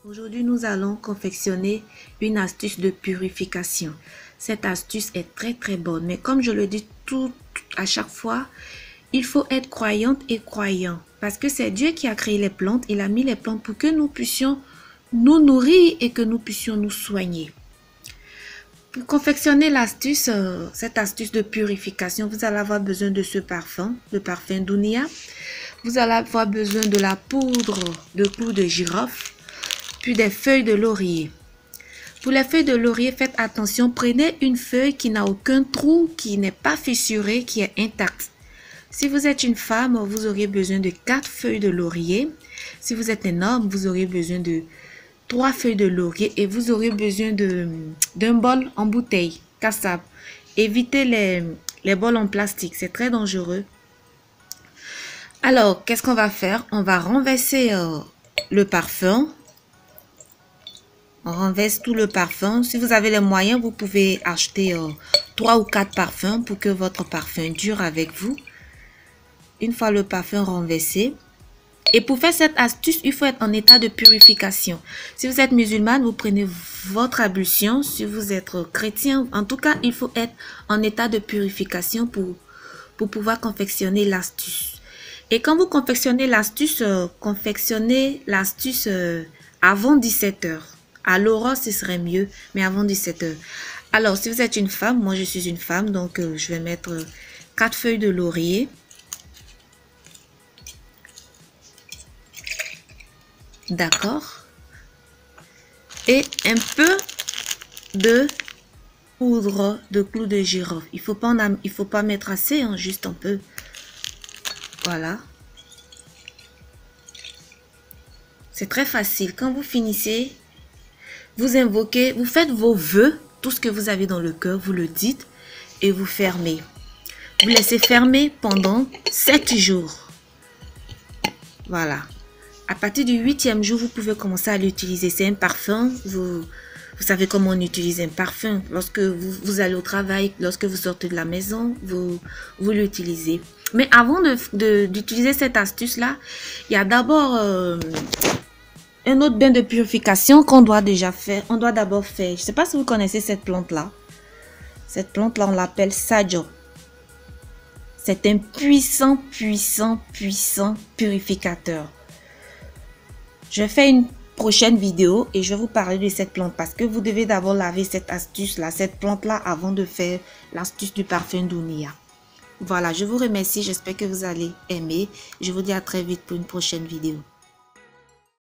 Aujourd'hui, nous allons confectionner une astuce de purification. Cette astuce est très bonne, mais comme je le dis à chaque fois, il faut être croyante et croyant parce que c'est Dieu qui a créé les plantes. Il a mis les plantes pour que nous puissions nous nourrir et que nous puissions nous soigner. Pour confectionner l'astuce, cette astuce de purification, vous allez avoir besoin de ce parfum, le parfum Dunia. Vous allez avoir besoin de la poudre de clou de girofle, puis des feuilles de laurier. Pour les feuilles de laurier, faites attention, prenez une feuille qui n'a aucun trou, qui n'est pas fissurée, qui est intacte. Si vous êtes une femme, vous aurez besoin de 4 feuilles de laurier. Si vous êtes un homme, vous aurez besoin de 3 feuilles de laurier et vous aurez besoin d'un bol en bouteille, cassable. Évitez les bols en plastique, c'est très dangereux. Alors, qu'est-ce qu'on va faire? On va renverser le parfum. On renverse tout le parfum. Si vous avez les moyens, vous pouvez acheter 3 ou 4 parfums pour que votre parfum dure avec vous. Une fois le parfum renversé. Et pour faire cette astuce, il faut être en état de purification. Si vous êtes musulmane, vous prenez votre ablution. Si vous êtes chrétien, en tout cas, il faut être en état de purification pour pouvoir confectionner l'astuce. Et quand vous confectionnez l'astuce, avant 17 h. À l'aurore, ce serait mieux, mais avant 17 h. Alors, si vous êtes une femme, moi je suis une femme, donc je vais mettre 4 feuilles de laurier. D'accord. Et un peu de poudre de clou de girofle. Il faut pas mettre assez, hein, juste un peu. Voilà. C'est très facile. Quand vous finissez, vous invoquez, vous faites vos vœux, tout ce que vous avez dans le cœur, vous le dites et vous fermez. Vous laissez fermer pendant 7 jours. Voilà. À partir du 8e jour, vous pouvez commencer à l'utiliser. C'est un parfum. Vous savez comment on utilise un parfum. Lorsque vous allez au travail, lorsque vous sortez de la maison, vous l'utilisez. Mais avant d'utiliser cette astuce-là, il y a d'abord un autre bain de purification qu'on doit déjà faire. On doit d'abord faire. Je ne sais pas si vous connaissez cette plante-là. Cette plante-là, on l'appelle Sajo. C'est un puissant purificateur. Je fais une prochaine vidéo et je vais vous parler de cette plante parce que vous devez d'abord laver cette astuce-là, cette plante-là avant de faire l'astuce du parfum Dunia. Voilà, je vous remercie. J'espère que vous allez aimer. Je vous dis à très vite pour une prochaine vidéo.